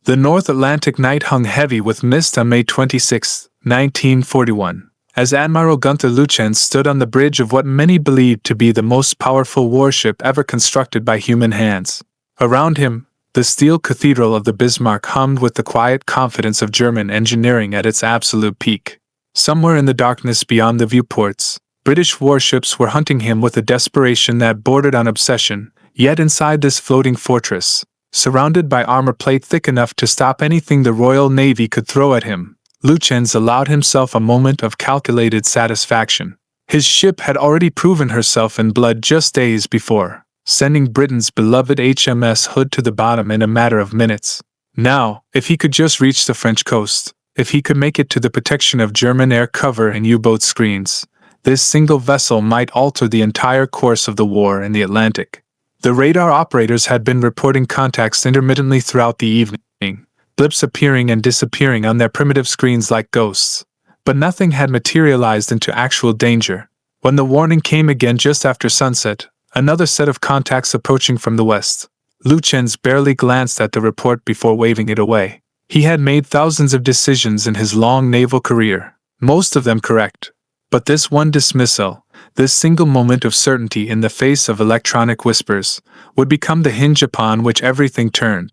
The North Atlantic night hung heavy with mist on May 26, 1941, as Admiral Günther Lütjens stood on the bridge of what many believed to be the most powerful warship ever constructed by human hands. Around him, the steel cathedral of the Bismarck hummed with the quiet confidence of German engineering at its absolute peak. Somewhere in the darkness beyond the viewports, British warships were hunting him with a desperation that bordered on obsession, yet inside this floating fortress, surrounded by armor plate thick enough to stop anything the Royal Navy could throw at him, Lütjens allowed himself a moment of calculated satisfaction. His ship had already proven herself in blood just days before, sending Britain's beloved HMS Hood to the bottom in a matter of minutes. Now, if he could just reach the French coast, if he could make it to the protection of German air cover and U-boat screens, this single vessel might alter the entire course of the war in the Atlantic. The radar operators had been reporting contacts intermittently throughout the evening, blips appearing and disappearing on their primitive screens like ghosts. But nothing had materialized into actual danger. When the warning came again just after sunset, another set of contacts approaching from the west, Lütjens barely glanced at the report before waving it away. He had made thousands of decisions in his long naval career, most of them correct. But this one dismissal, this single moment of certainty in the face of electronic whispers, would become the hinge upon which everything turned.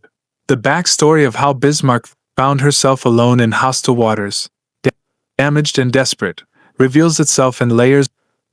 The backstory of how Bismarck found herself alone in hostile waters, damaged and desperate, reveals itself in layers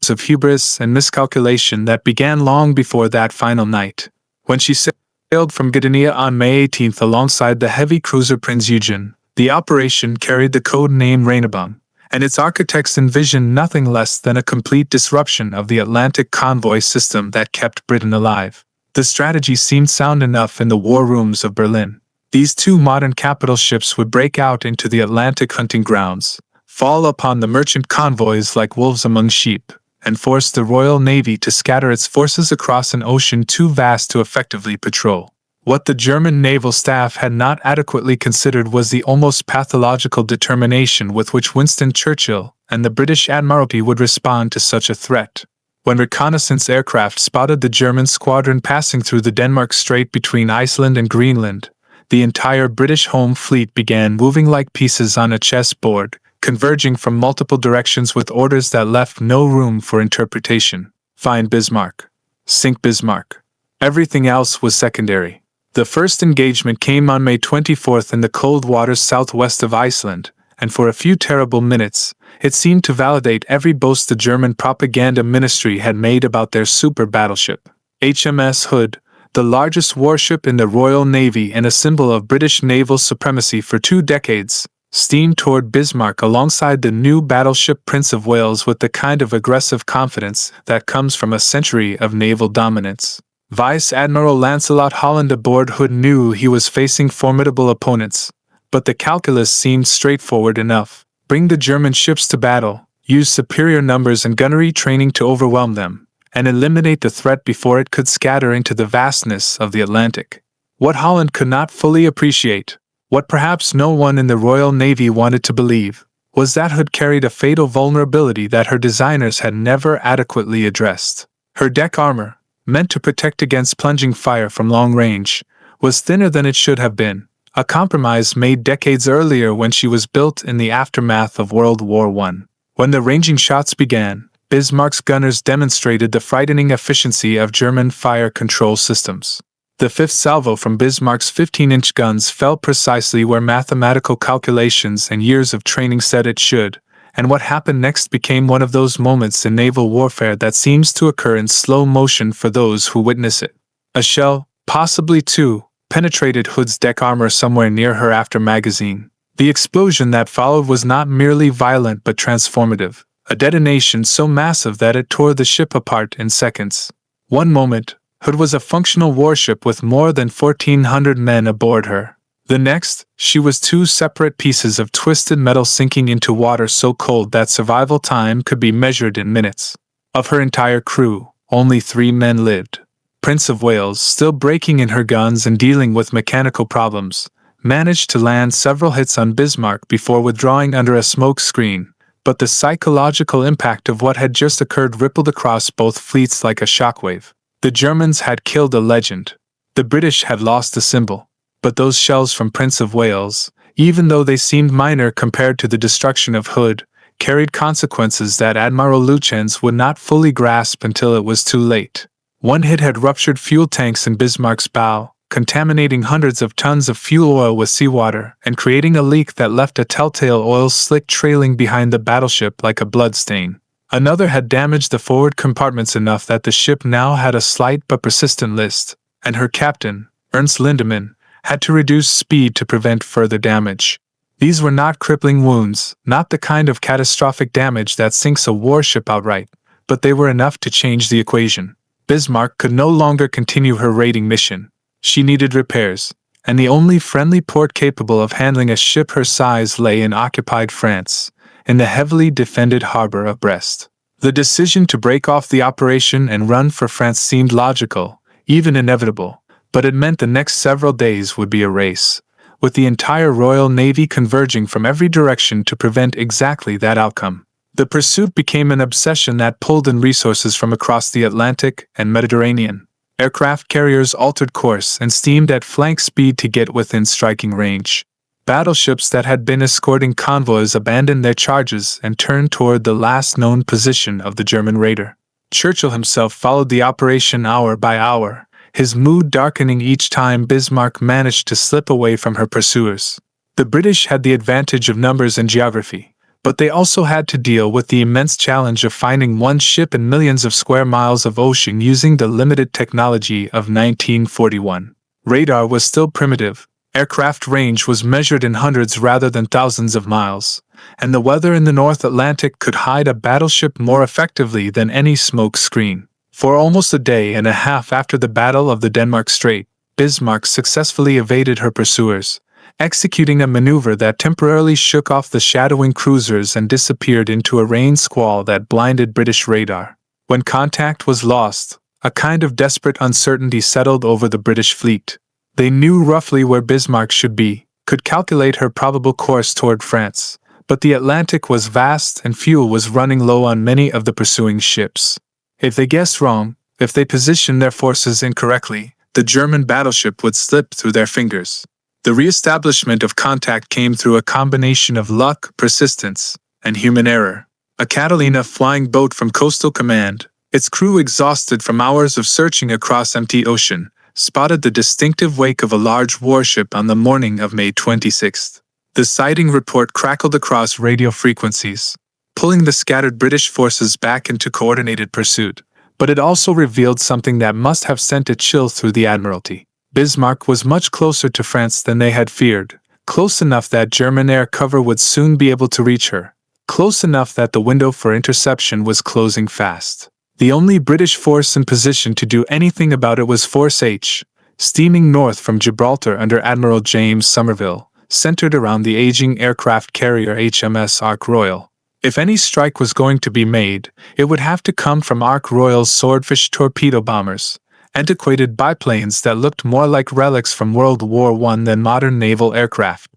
of hubris and miscalculation that began long before that final night. When she sailed from Gdynia on May 18th alongside the heavy cruiser Prinz Eugen, the operation carried the code name Rainabong, and its architects envisioned nothing less than a complete disruption of the Atlantic convoy system that kept Britain alive. The strategy seemed sound enough in the war rooms of Berlin. These two modern capital ships would break out into the Atlantic hunting grounds, fall upon the merchant convoys like wolves among sheep, and force the Royal Navy to scatter its forces across an ocean too vast to effectively patrol. What the German naval staff had not adequately considered was the almost pathological determination with which Winston Churchill and the British Admiralty would respond to such a threat. When reconnaissance aircraft spotted the German squadron passing through the Denmark Strait between Iceland and Greenland, the entire British home fleet began moving like pieces on a chessboard, converging from multiple directions with orders that left no room for interpretation. Find Bismarck. Sink Bismarck. Everything else was secondary. The first engagement came on May 24th in the cold waters southwest of Iceland, and for a few terrible minutes, it seemed to validate every boast the German propaganda ministry had made about their super battleship. HMS Hood, the largest warship in the Royal Navy and a symbol of British naval supremacy for 2 decades, steamed toward Bismarck alongside the new battleship Prince of Wales with the kind of aggressive confidence that comes from a century of naval dominance. Vice Admiral Lancelot Holland aboard Hood knew he was facing formidable opponents, but the calculus seemed straightforward enough. Bring the German ships to battle, use superior numbers and gunnery training to overwhelm them, and eliminate the threat before it could scatter into the vastness of the Atlantic. What Holland could not fully appreciate, what perhaps no one in the Royal Navy wanted to believe, was that Hood carried a fatal vulnerability that her designers had never adequately addressed. Her deck armor, meant to protect against plunging fire from long range, was thinner than it should have been, a compromise made decades earlier when she was built in the aftermath of World War I. When the ranging shots began, Bismarck's gunners demonstrated the frightening efficiency of German fire control systems. The fifth salvo from Bismarck's 15-inch guns fell precisely where mathematical calculations and years of training said it should, and what happened next became one of those moments in naval warfare that seems to occur in slow motion for those who witness it. A shell, possibly two, penetrated Hood's deck armor somewhere near her after magazine. The explosion that followed was not merely violent but transformative, a detonation so massive that it tore the ship apart in seconds. One moment, Hood was a functional warship with more than 1,400 men aboard her. The next, she was two separate pieces of twisted metal sinking into water so cold that survival time could be measured in minutes. Of her entire crew, only 3 men lived. Prince of Wales, still braking in her guns and dealing with mechanical problems, managed to land several hits on Bismarck before withdrawing under a smoke screen, but the psychological impact of what had just occurred rippled across both fleets like a shockwave. The Germans had killed a legend. The British had lost a symbol. But those shells from Prince of Wales, even though they seemed minor compared to the destruction of Hood, carried consequences that Admiral Lütjens would not fully grasp until it was too late. One hit had ruptured fuel tanks in Bismarck's bow, contaminating hundreds of tons of fuel oil with seawater and creating a leak that left a telltale oil slick trailing behind the battleship like a bloodstain. Another had damaged the forward compartments enough that the ship now had a slight but persistent list, and her captain, Ernst Lindemann, had to reduce speed to prevent further damage. These were not crippling wounds, not the kind of catastrophic damage that sinks a warship outright, but they were enough to change the equation. Bismarck could no longer continue her raiding mission. She needed repairs, and the only friendly port capable of handling a ship her size lay in occupied France, in the heavily defended harbor of Brest. The decision to break off the operation and run for France seemed logical, even inevitable, but it meant the next several days would be a race, with the entire Royal Navy converging from every direction to prevent exactly that outcome. The pursuit became an obsession that pulled in resources from across the Atlantic and Mediterranean. Aircraft carriers altered course and steamed at flank speed to get within striking range. Battleships that had been escorting convoys abandoned their charges and turned toward the last known position of the German raider. Churchill himself followed the operation hour by hour, his mood darkening each time Bismarck managed to slip away from her pursuers. The British had the advantage of numbers and geography, but they also had to deal with the immense challenge of finding one ship in millions of square miles of ocean using the limited technology of 1941. Radar was still primitive, aircraft range was measured in hundreds rather than thousands of miles, and the weather in the North Atlantic could hide a battleship more effectively than any smoke screen. For almost a day and a half after the Battle of the Denmark Strait, Bismarck successfully evaded her pursuers, executing a maneuver that temporarily shook off the shadowing cruisers and disappeared into a rain squall that blinded British radar. When contact was lost, a kind of desperate uncertainty settled over the British fleet. They knew roughly where Bismarck should be, could calculate her probable course toward France, but the Atlantic was vast and fuel was running low on many of the pursuing ships. If they guessed wrong, if they positioned their forces incorrectly, the German battleship would slip through their fingers. The re-establishment of contact came through a combination of luck, persistence, and human error. A Catalina flying boat from Coastal Command, its crew exhausted from hours of searching across empty ocean, spotted the distinctive wake of a large warship on the morning of May 26th. The sighting report crackled across radio frequencies, pulling the scattered British forces back into coordinated pursuit, but it also revealed something that must have sent a chill through the Admiralty. Bismarck was much closer to France than they had feared, close enough that German air cover would soon be able to reach her, close enough that the window for interception was closing fast. The only British force in position to do anything about it was Force H, steaming north from Gibraltar under Admiral James Somerville, centered around the aging aircraft carrier HMS Royal. If any strike was going to be made, it would have to come from Royal's Swordfish torpedo bombers, antiquated biplanes that looked more like relics from World War I than modern naval aircraft.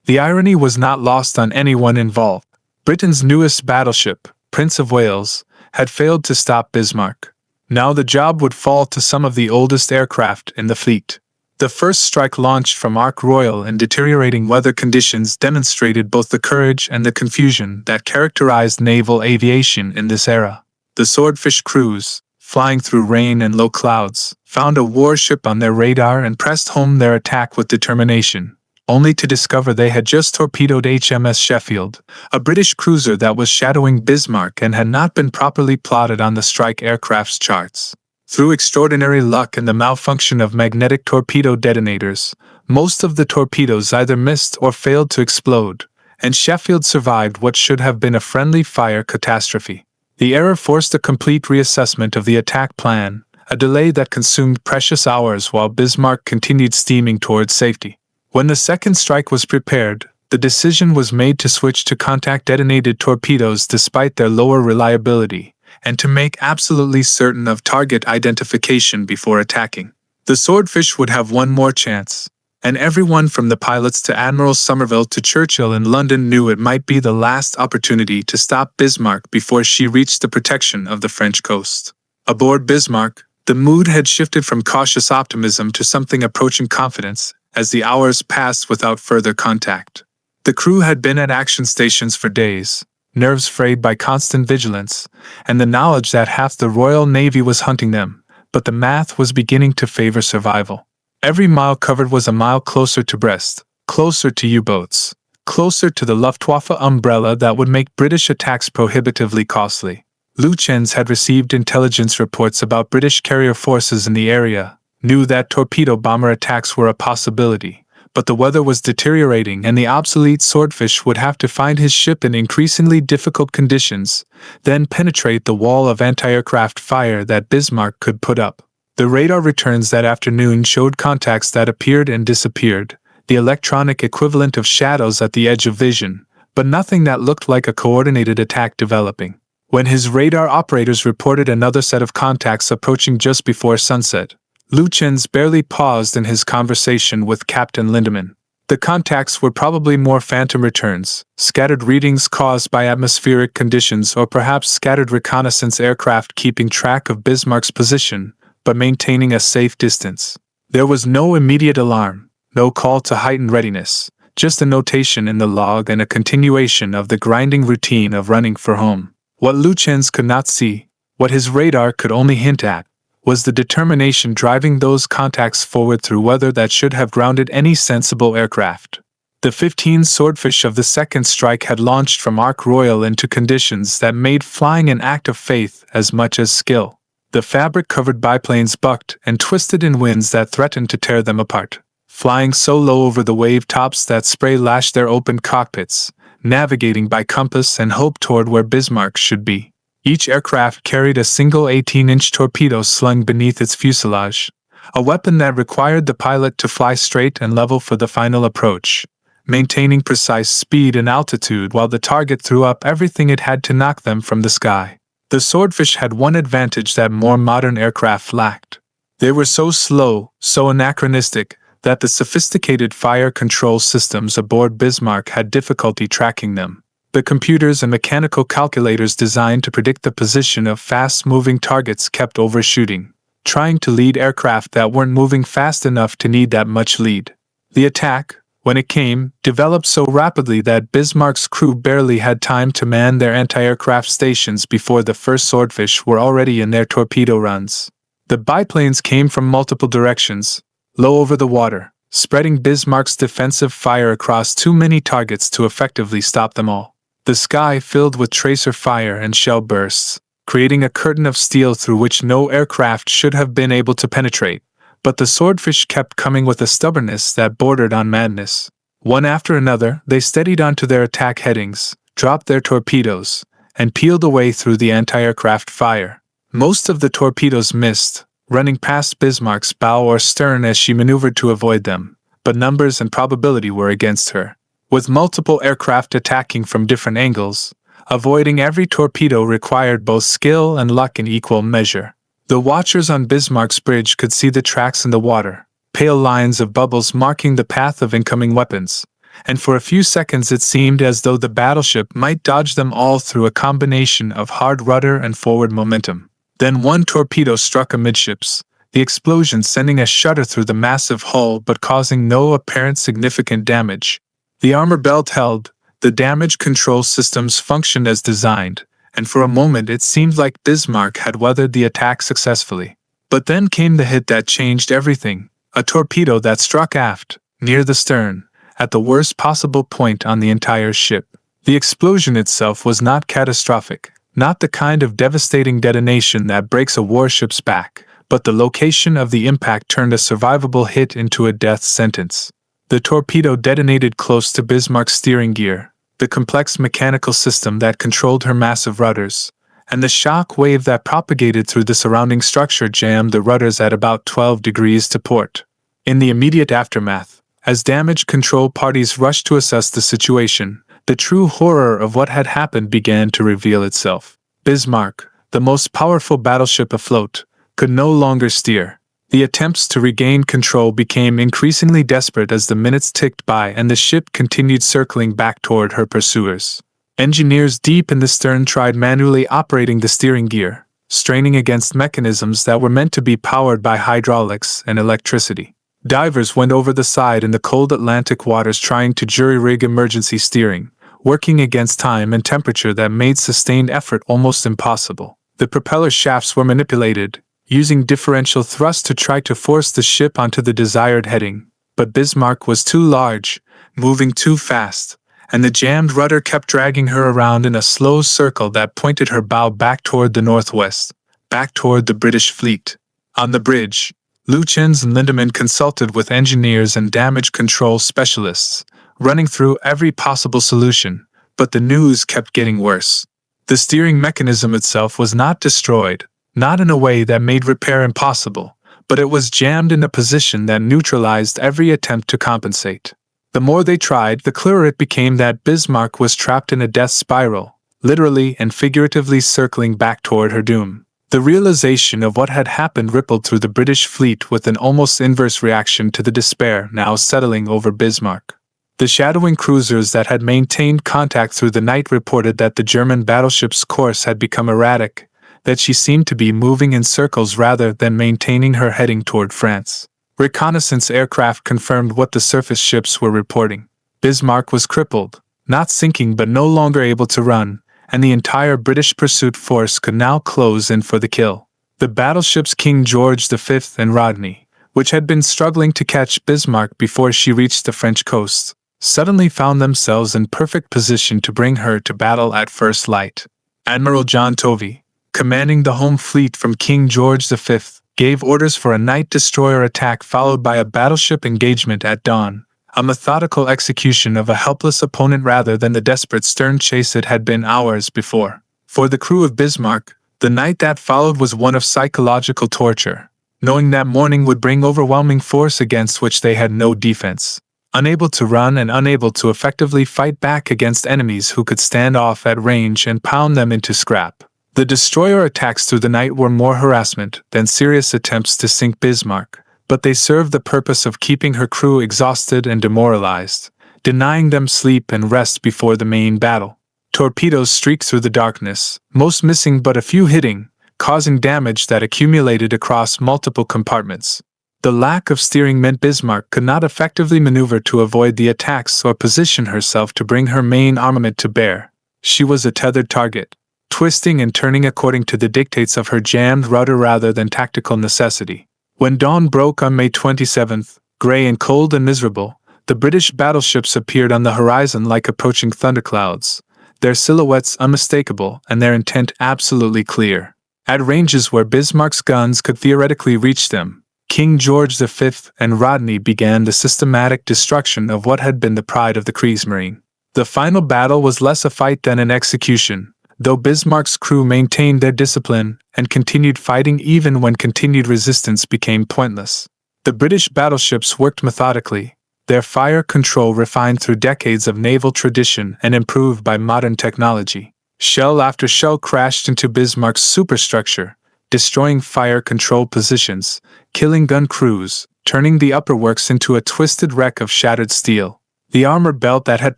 The irony was not lost on anyone involved. Britain's newest battleship, Prince of Wales, had failed to stop Bismarck. Now the job would fall to some of the oldest aircraft in the fleet. The first strike launched from Royal in deteriorating weather conditions demonstrated both the courage and the confusion that characterized naval aviation in this era. The Swordfish crews, flying through rain and low clouds, found a warship on their radar and pressed home their attack with determination, only to discover they had just torpedoed HMS Sheffield, a British cruiser that was shadowing Bismarck and had not been properly plotted on the strike aircraft's charts. Through extraordinary luck and the malfunction of magnetic torpedo detonators, most of the torpedoes either missed or failed to explode, and Sheffield survived what should have been a friendly fire catastrophe. The error forced a complete reassessment of the attack plan, a delay that consumed precious hours while Bismarck continued steaming towards safety. When the second strike was prepared, the decision was made to switch to contact-detonated torpedoes despite their lower reliability, and to make absolutely certain of target identification before attacking. The Swordfish would have one more chance, and everyone from the pilots to Admiral Somerville to Churchill in London knew it might be the last opportunity to stop Bismarck before she reached the protection of the French coast. Aboard Bismarck, the mood had shifted from cautious optimism to something approaching confidence, as the hours passed without further contact. The crew had been at action stations for days, nerves frayed by constant vigilance, and the knowledge that half the Royal Navy was hunting them, but the math was beginning to favor survival. Every mile covered was a mile closer to Brest, closer to U-boats, closer to the Luftwaffe umbrella that would make British attacks prohibitively costly. Lütjens had received intelligence reports about British carrier forces in the area, knew that torpedo bomber attacks were a possibility, but the weather was deteriorating and the obsolete Swordfish would have to find his ship in increasingly difficult conditions, then penetrate the wall of anti-aircraft fire that Bismarck could put up. The radar returns that afternoon showed contacts that appeared and disappeared, the electronic equivalent of shadows at the edge of vision, but nothing that looked like a coordinated attack developing. When his radar operators reported another set of contacts approaching just before sunset, Lütjens barely paused in his conversation with Captain Lindemann. The contacts were probably more phantom returns, scattered readings caused by atmospheric conditions or perhaps scattered reconnaissance aircraft keeping track of Bismarck's position, but maintaining a safe distance. There was no immediate alarm, no call to heightened readiness, just a notation in the log and a continuation of the grinding routine of running for home. What Lütjens could not see, what his radar could only hint at, was the determination driving those contacts forward through weather that should have grounded any sensible aircraft. The 15 Swordfish of the second strike had launched from Ark Royal into conditions that made flying an act of faith as much as skill. The fabric-covered biplanes bucked and twisted in winds that threatened to tear them apart, flying so low over the wave tops that spray lashed their open cockpits, navigating by compass and hope toward where Bismarck should be. Each aircraft carried a single 18-inch torpedo slung beneath its fuselage, a weapon that required the pilot to fly straight and level for the final approach, maintaining precise speed and altitude while the target threw up everything it had to knock them from the sky. The Swordfish had one advantage that more modern aircraft lacked. They were so slow, so anachronistic, that the sophisticated fire control systems aboard Bismarck had difficulty tracking them. The computers and mechanical calculators designed to predict the position of fast-moving targets kept overshooting, trying to lead aircraft that weren't moving fast enough to need that much lead. The attack, when it came, developed so rapidly that Bismarck's crew barely had time to man their anti-aircraft stations before the first Swordfish were already in their torpedo runs. The biplanes came from multiple directions, low over the water, spreading Bismarck's defensive fire across too many targets to effectively stop them all. The sky filled with tracer fire and shell bursts, creating a curtain of steel through which no aircraft should have been able to penetrate, but the Swordfish kept coming with a stubbornness that bordered on madness. One after another, they steadied onto their attack headings, dropped their torpedoes, and peeled away through the anti-aircraft fire. Most of the torpedoes missed, running past Bismarck's bow or stern as she maneuvered to avoid them, but numbers and probability were against her. With multiple aircraft attacking from different angles, avoiding every torpedo required both skill and luck in equal measure. The watchers on Bismarck's bridge could see the tracks in the water, pale lines of bubbles marking the path of incoming weapons, and for a few seconds it seemed as though the battleship might dodge them all through a combination of hard rudder and forward momentum. Then one torpedo struck amidships, the explosion sending a shudder through the massive hull but causing no apparent significant damage. The armor belt held, the damage control systems functioned as designed, and for a moment it seemed like Bismarck had weathered the attack successfully. But then came the hit that changed everything, a torpedo that struck aft, near the stern, at the worst possible point on the entire ship. The explosion itself was not catastrophic, not the kind of devastating detonation that breaks a warship's back, but the location of the impact turned a survivable hit into a death sentence. The torpedo detonated close to Bismarck's steering gear, the complex mechanical system that controlled her massive rudders, and the shock wave that propagated through the surrounding structure jammed the rudders at about 12 degrees to port. In the immediate aftermath, as damage control parties rushed to assess the situation, the true horror of what had happened began to reveal itself. Bismarck, the most powerful battleship afloat, could no longer steer. The attempts to regain control became increasingly desperate as the minutes ticked by and the ship continued circling back toward her pursuers. Engineers deep in the stern tried manually operating the steering gear, straining against mechanisms that were meant to be powered by hydraulics and electricity. Divers went over the side in the cold Atlantic waters trying to jury-rig emergency steering, working against time and temperature that made sustained effort almost impossible. The propeller shafts were manipulated, using differential thrust to try to force the ship onto the desired heading, but Bismarck was too large, moving too fast, and the jammed rudder kept dragging her around in a slow circle that pointed her bow back toward the northwest, back toward the British fleet. On the bridge, Lütjens and Lindemann consulted with engineers and damage control specialists, running through every possible solution, but the news kept getting worse. The steering mechanism itself was not destroyed, not in a way that made repair impossible, but it was jammed in a position that neutralized every attempt to compensate. The more they tried, the clearer it became that Bismarck was trapped in a death spiral, literally and figuratively circling back toward her doom. The realization of what had happened rippled through the British fleet with an almost inverse reaction to the despair now settling over Bismarck. The shadowing cruisers that had maintained contact through the night reported that the German battleship's course had become erratic, that she seemed to be moving in circles rather than maintaining her heading toward France. Reconnaissance aircraft confirmed what the surface ships were reporting. Bismarck was crippled, not sinking but no longer able to run, and the entire British pursuit force could now close in for the kill. The battleships King George V and Rodney, which had been struggling to catch Bismarck before she reached the French coast, suddenly found themselves in perfect position to bring her to battle at first light. Admiral John Tovey, commanding the home fleet from King George V, gave orders for a night destroyer attack followed by a battleship engagement at dawn, a methodical execution of a helpless opponent rather than the desperate stern chase it had been hours before. For the crew of Bismarck, the night that followed was one of psychological torture, knowing that morning would bring overwhelming force against which they had no defense. Unable to run and unable to effectively fight back against enemies who could stand off at range and pound them into scrap. The destroyer attacks through the night were more harassment than serious attempts to sink Bismarck, but they served the purpose of keeping her crew exhausted and demoralized, denying them sleep and rest before the main battle. Torpedoes streaked through the darkness, most missing but a few hitting, causing damage that accumulated across multiple compartments. The lack of steering meant Bismarck could not effectively maneuver to avoid the attacks or position herself to bring her main armament to bear. She was a tethered target, twisting and turning according to the dictates of her jammed rudder rather than tactical necessity. When dawn broke on May 27th, gray and cold and miserable, the British battleships appeared on the horizon like approaching thunderclouds, their silhouettes unmistakable and their intent absolutely clear. At ranges where Bismarck's guns could theoretically reach them, King George V and Rodney began the systematic destruction of what had been the pride of the Kriegsmarine. The final battle was less a fight than an execution, though Bismarck's crew maintained their discipline and continued fighting even when continued resistance became pointless. The British battleships worked methodically, their fire control refined through decades of naval tradition and improved by modern technology. Shell after shell crashed into Bismarck's superstructure, destroying fire control positions, killing gun crews, turning the upper works into a twisted wreck of shattered steel. The armor belt that had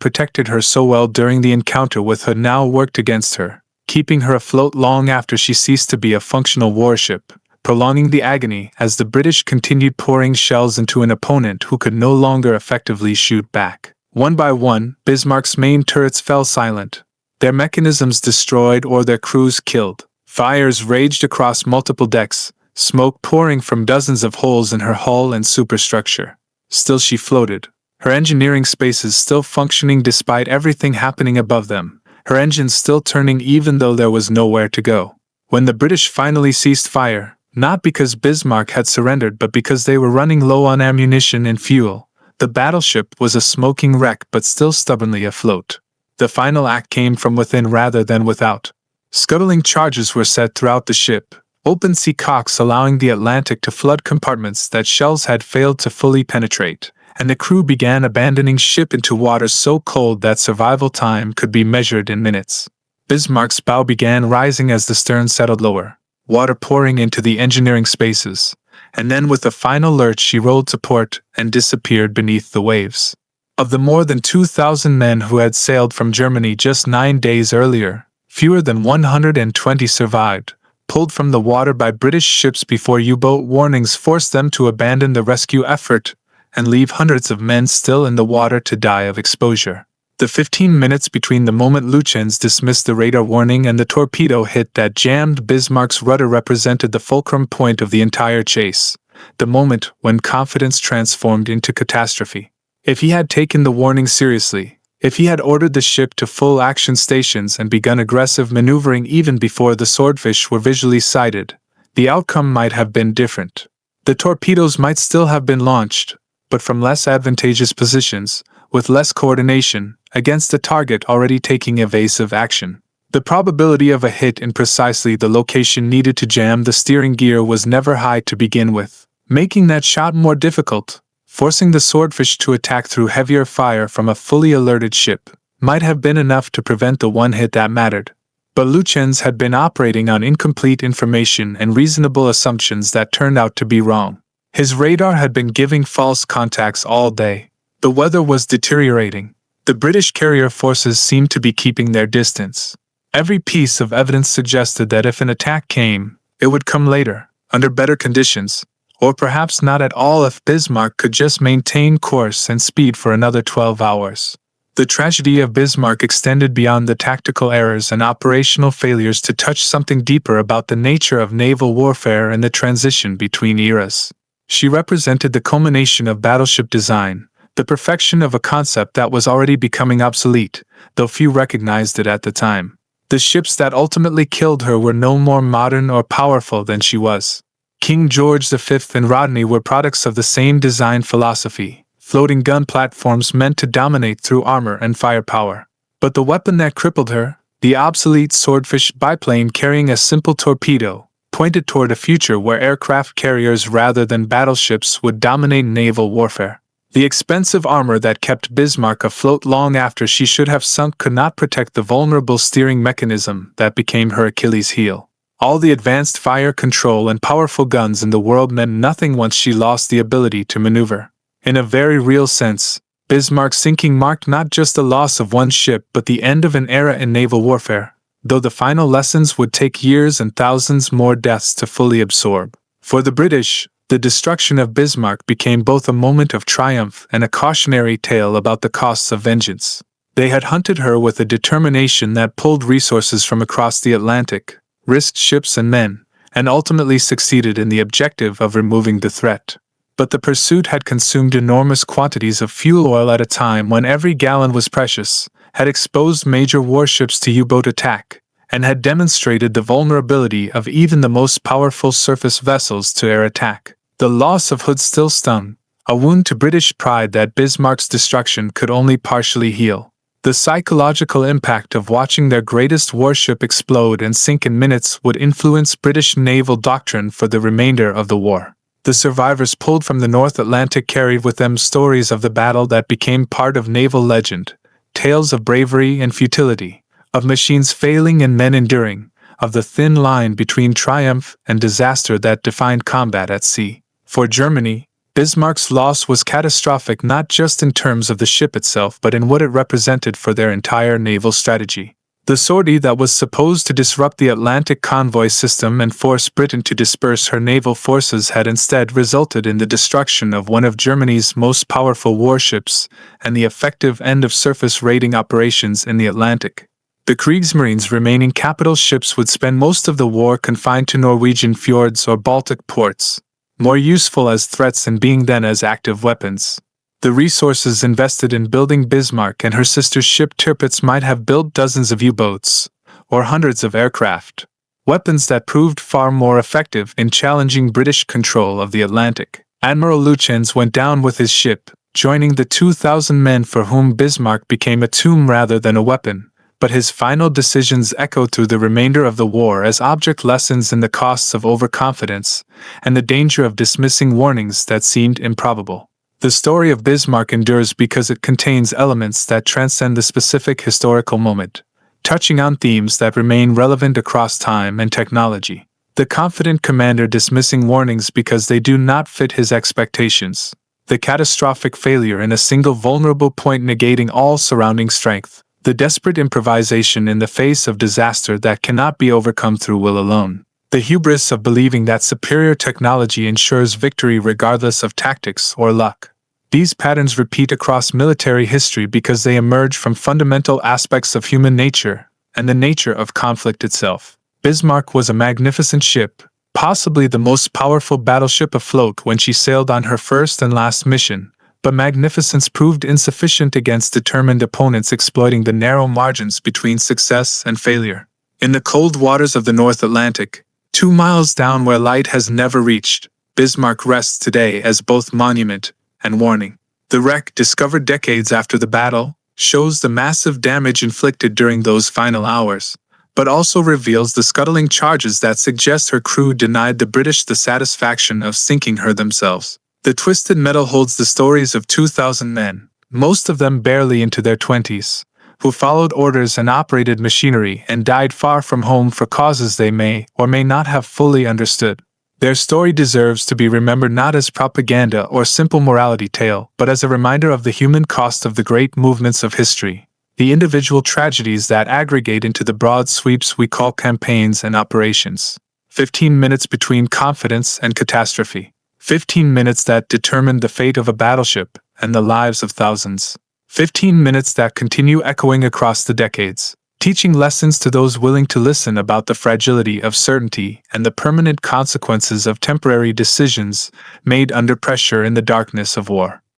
protected her so well during the encounter with Hood now worked against her, keeping her afloat long after she ceased to be a functional warship, prolonging the agony as the British continued pouring shells into an opponent who could no longer effectively shoot back. One by one, Bismarck's main turrets fell silent, their mechanisms destroyed or their crews killed. Fires raged across multiple decks, smoke pouring from dozens of holes in her hull and superstructure. Still she floated, her engineering spaces still functioning despite everything happening above them, her engines still turning even though there was nowhere to go. When the British finally ceased fire, not because Bismarck had surrendered but because they were running low on ammunition and fuel, the battleship was a smoking wreck but still stubbornly afloat. The final act came from within rather than without. Scuttling charges were set throughout the ship, open sea cocks allowing the Atlantic to flood compartments that shells had failed to fully penetrate, and the crew began abandoning ship into waters so cold that survival time could be measured in minutes. Bismarck's bow began rising as the stern settled lower, water pouring into the engineering spaces, and then with a final lurch she rolled to port and disappeared beneath the waves. Of the more than 2,000 men who had sailed from Germany just 9 days earlier, fewer than 120 survived, pulled from the water by British ships before U-boat warnings forced them to abandon the rescue effort, and leave hundreds of men still in the water to die of exposure. The 15 minutes between the moment Lütjens dismissed the radar warning and the torpedo hit that jammed Bismarck's rudder represented the fulcrum point of the entire chase, the moment when confidence transformed into catastrophe. If he had taken the warning seriously, if he had ordered the ship to full action stations and begun aggressive maneuvering even before the Swordfish were visually sighted, the outcome might have been different. The torpedoes might still have been launched, but from less advantageous positions, with less coordination, against a target already taking evasive action. The probability of a hit in precisely the location needed to jam the steering gear was never high to begin with, making that shot more difficult. Forcing the Swordfish to attack through heavier fire from a fully alerted ship might have been enough to prevent the one hit that mattered. But Lütjens had been operating on incomplete information and reasonable assumptions that turned out to be wrong. His radar had been giving false contacts all day. The weather was deteriorating. The British carrier forces seemed to be keeping their distance. Every piece of evidence suggested that if an attack came, it would come later, under better conditions, or perhaps not at all if Bismarck could just maintain course and speed for another 12 hours. The tragedy of Bismarck extended beyond the tactical errors and operational failures to touch something deeper about the nature of naval warfare and the transition between eras. She represented the culmination of battleship design, the perfection of a concept that was already becoming obsolete, though few recognized it at the time. The ships that ultimately killed her were no more modern or powerful than she was. King George V and Rodney were products of the same design philosophy, floating gun platforms meant to dominate through armor and firepower. But the weapon that crippled her, the obsolete Swordfish biplane carrying a simple torpedo, pointed toward a future where aircraft carriers rather than battleships would dominate naval warfare. The expensive armor that kept Bismarck afloat long after she should have sunk could not protect the vulnerable steering mechanism that became her Achilles heel. All the advanced fire control and powerful guns in the world meant nothing once she lost the ability to maneuver. In a very real sense, Bismarck's sinking marked not just the loss of one ship but the end of an era in naval warfare, though the final lessons would take years and thousands more deaths to fully absorb. For the British, the destruction of Bismarck became both a moment of triumph and a cautionary tale about the costs of vengeance. They had hunted her with a determination that pulled resources from across the Atlantic, risked ships and men, and ultimately succeeded in the objective of removing the threat. But the pursuit had consumed enormous quantities of fuel oil at a time when every gallon was precious, had exposed major warships to U-boat attack, and had demonstrated the vulnerability of even the most powerful surface vessels to air attack. The loss of Hood still stung, a wound to British pride that Bismarck's destruction could only partially heal. The psychological impact of watching their greatest warship explode and sink in minutes would influence British naval doctrine for the remainder of the war. The survivors pulled from the North Atlantic carried with them stories of the battle that became part of naval legend, tales of bravery and futility, of machines failing and men enduring, of the thin line between triumph and disaster that defined combat at sea. For Germany, Bismarck's loss was catastrophic not just in terms of the ship itself but in what it represented for their entire naval strategy. The sortie that was supposed to disrupt the Atlantic convoy system and force Britain to disperse her naval forces had instead resulted in the destruction of one of Germany's most powerful warships and the effective end of surface raiding operations in the Atlantic. The Kriegsmarine's remaining capital ships would spend most of the war confined to Norwegian fjords or Baltic ports, more useful as threats and being then as active weapons. The resources invested in building Bismarck and her sister ship Tirpitz might have built dozens of U-boats, or hundreds of aircraft, weapons that proved far more effective in challenging British control of the Atlantic. Admiral Lütjens went down with his ship, joining the 2,000 men for whom Bismarck became a tomb rather than a weapon. But his final decisions echoed through the remainder of the war as object lessons in the costs of overconfidence and the danger of dismissing warnings that seemed improbable. The story of Bismarck endures because it contains elements that transcend the specific historical moment, touching on themes that remain relevant across time and technology. The confident commander dismissing warnings because they do not fit his expectations. The catastrophic failure in a single vulnerable point negating all surrounding strength. The desperate improvisation in the face of disaster that cannot be overcome through will alone. The hubris of believing that superior technology ensures victory regardless of tactics or luck. These patterns repeat across military history because they emerge from fundamental aspects of human nature and the nature of conflict itself. Bismarck was a magnificent ship, possibly the most powerful battleship afloat when she sailed on her first and last mission, but magnificence proved insufficient against determined opponents exploiting the narrow margins between success and failure. In the cold waters of the North Atlantic, 2 miles down where light has never reached, Bismarck rests today as both monument and warning. The wreck, discovered decades after the battle, shows the massive damage inflicted during those final hours, but also reveals the scuttling charges that suggest her crew denied the British the satisfaction of sinking her themselves. The twisted metal holds the stories of 2,000 men, most of them barely into their 20s, who followed orders and operated machinery and died far from home for causes they may or may not have fully understood. Their story deserves to be remembered not as propaganda or simple morality tale, but as a reminder of the human cost of the great movements of history, the individual tragedies that aggregate into the broad sweeps we call campaigns and operations. 15 minutes between confidence and catastrophe. 15 minutes that determined the fate of a battleship and the lives of thousands. 15 minutes that continue echoing across the decades, teaching lessons to those willing to listen about the fragility of certainty and the permanent consequences of temporary decisions made under pressure in the darkness of war.